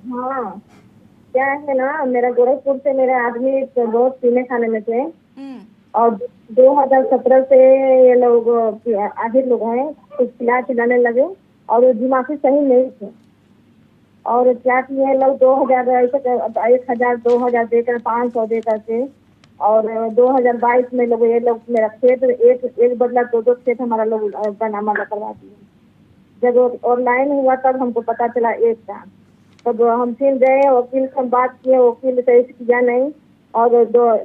हाँ, क्या है ना, मेरा गोरखपुर से मेरे आदमी बहुत पीने खाने में थे। हम्म। और 2017 से ये लोग आधे लोग हैं, कुछ खिलाने लगे। और वो दिमागी सही नहीं थे। और क्या किए हैं लोग, 2000 ऐसे 1000 2000 देकर 500 दे करके। और 2022 में लोग ये लोग मेरा खेत एक एक बदला दो दो खेत हमारा लोग बनामा करवा दिए। जब ऑनलाइन हुआ तब हमको पता चला एक का। तब हम फिर गए वकील से बात किए, वकील सही से किया नहीं। और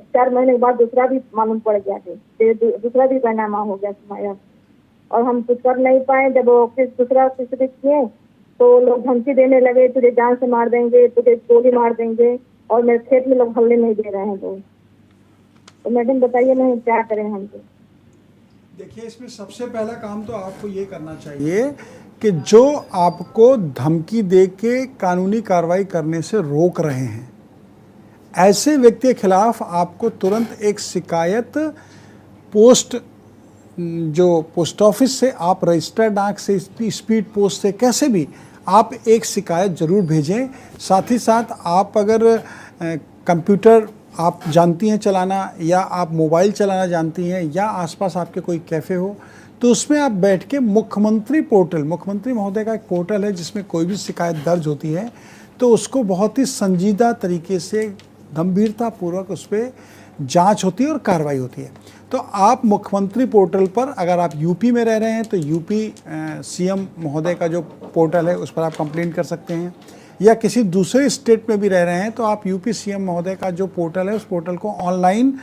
4 महीने के बाद दूसरा भी मालूम पड़ गया थे, दूसरा भी बैनामा हो गया तुम्हारा। और हम कुछ कर नहीं पाए। जब वो फिर दूसरा किसी किए तो लोग धमकी देने लगे, तुझे जान से मार देंगे, तुझे गोली मार देंगे। और मेरे खेत में लोग हल्ले नहीं दे रहे हैं लोग। तो मैडम बताइए नहीं क्या करें हम तो। देखिए, इसमें सबसे पहला काम तो आपको ये करना चाहिए कि जो आपको धमकी दे के कानूनी कार्रवाई करने से रोक रहे हैं, ऐसे व्यक्ति के खिलाफ आपको तुरंत एक शिकायत पोस्ट, जो पोस्ट ऑफिस से आप रजिस्टर्ड डाक से, स्पीड पोस्ट से, कैसे भी आप एक शिकायत ज़रूर भेजें। साथ ही साथ आप अगर कंप्यूटर आप जानती हैं चलाना, या आप मोबाइल चलाना जानती हैं, या आसपास आपके कोई कैफ़े हो, तो उसमें आप बैठ के मुख्यमंत्री पोर्टल, मुख्यमंत्री महोदय का एक पोर्टल है जिसमें कोई भी शिकायत दर्ज होती है तो उसको बहुत ही संजीदा तरीके से, गंभीरतापूर्वक उस पर जांच होती है और कार्रवाई होती है। तो आप मुख्यमंत्री पोर्टल पर, अगर आप यूपी में रह रहे हैं तो यूपी सीएम महोदय का जो पोर्टल है उस पर आप कंप्लेंट कर सकते हैं, या किसी दूसरे स्टेट में भी रह रहे हैं तो आप यूपी सीएम महोदय का जो पोर्टल है उस पोर्टल को ऑनलाइन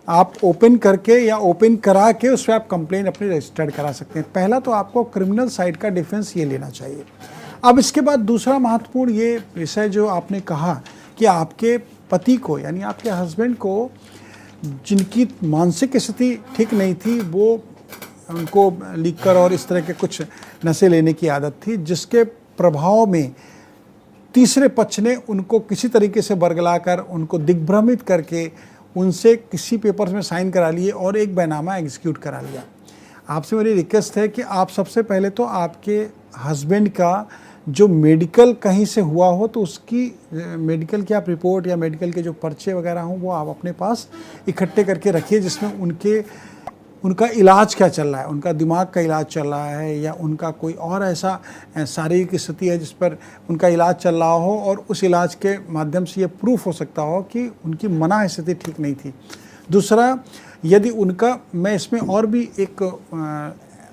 आप ओपन करके या ओपन करा के उस पर आप कंप्लेंट अपनी रजिस्टर्ड करा सकते हैं। पहला तो आपको क्रिमिनल साइड का डिफेंस ये लेना चाहिए। अब इसके बाद दूसरा महत्वपूर्ण ये विषय जो आपने कहा कि आपके पति को, यानी आपके हस्बैंड को, जिनकी मानसिक स्थिति ठीक नहीं थी, वो उनको लीकर और इस तरह के कुछ नशे लेने की आदत थी, जिसके प्रभाव में तीसरे पक्ष ने उनको किसी तरीके से बरगलाकर, उनको दिग्भ्रमित करके उनसे किसी पेपर्स में साइन करा लिए और एक बैनामा एग्जीक्यूट करा लिया। आपसे मेरी रिक्वेस्ट है कि आप सबसे पहले तो आपके हस्बैंड का जो मेडिकल कहीं से हुआ हो तो उसकी मेडिकल की आप रिपोर्ट या मेडिकल के जो पर्चे वगैरह हों वो आप अपने पास इकट्ठे करके रखिए, जिसमें उनका इलाज क्या चल रहा है, उनका दिमाग का इलाज चल रहा है या उनका कोई और ऐसा शारीरिक स्थिति है जिस पर उनका इलाज चल रहा हो और उस इलाज के माध्यम से ये प्रूफ हो सकता हो कि उनकी मना स्थिति ठीक नहीं थी। दूसरा, यदि उनका, मैं इसमें और भी एक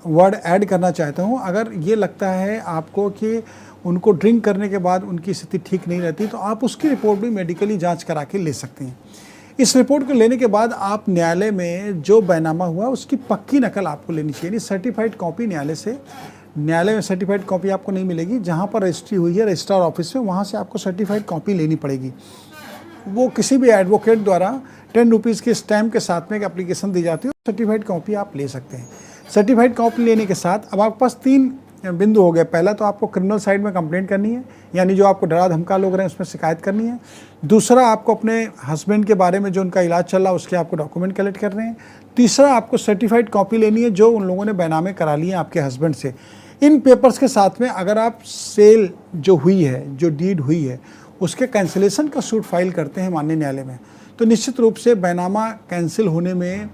वर्ड ऐड करना चाहता हूँ, अगर ये लगता है आपको कि उनको ड्रिंक करने के बाद उनकी स्थिति ठीक नहीं रहती तो आप उसकी रिपोर्ट भी मेडिकली जांच करा के ले सकते हैं। इस रिपोर्ट को लेने के बाद आप न्यायालय में जो बैनामा हुआ उसकी पक्की नकल आपको लेनी चाहिए, सर्टिफाइड कॉपी न्यायालय में सर्टिफाइड कॉपी आपको नहीं मिलेगी। जहाँ पर रजिस्ट्री हुई है रजिस्ट्रार ऑफिस में, वहाँ से आपको सर्टिफाइड कॉपी लेनी पड़ेगी। वो किसी भी एडवोकेट द्वारा 10 रुपीज़ के स्टैम्प के साथ में एक एप्लीकेशन दी जाती है, सर्टिफाइड कॉपी आप ले सकते हैं। सर्टिफाइड कॉपी लेने के साथ अब आपके पास 3 बिंदु हो गए। पहला तो आपको क्रिमिनल साइड में कंप्लेंट करनी है, यानी जो आपको डरा धमका लोग रहे हैं उसमें शिकायत करनी है। दूसरा, आपको अपने हस्बैंड के बारे में जो उनका इलाज चल रहा है उसके आपको डॉक्यूमेंट कलेक्ट करने हैं। तीसरा, आपको सर्टिफाइड कॉपी लेनी है जो उन लोगों ने बैनामे करा लिए हैं आपके हस्बैंड से। इन पेपर्स के साथ में अगर आप सेल जो हुई है, जो डीड हुई है, उसके कैंसिलेशन का सूट फाइल करते हैं माननीय न्यायालय में, तो निश्चित रूप से बैनामा कैंसिल होने में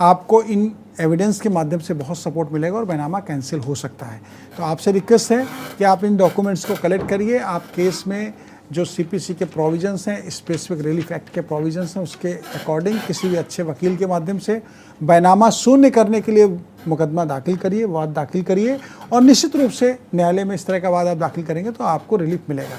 आपको इन एविडेंस के माध्यम से बहुत सपोर्ट मिलेगा और बैनामा कैंसिल हो सकता है। तो आपसे रिक्वेस्ट है कि आप इन डॉक्यूमेंट्स को कलेक्ट करिए। आप केस में जो सीपीसी के प्रोविजंस हैं, स्पेसिफिक रिलीफ एक्ट के प्रोविजंस हैं, उसके अकॉर्डिंग किसी भी अच्छे वकील के माध्यम से बैनामा शून्य करने के लिए मुकदमा दाखिल करिए, वाद दाखिल करिए, और निश्चित रूप से न्यायालय में इस तरह का वाद आप दाखिल करेंगे तो आपको रिलीफ मिलेगा।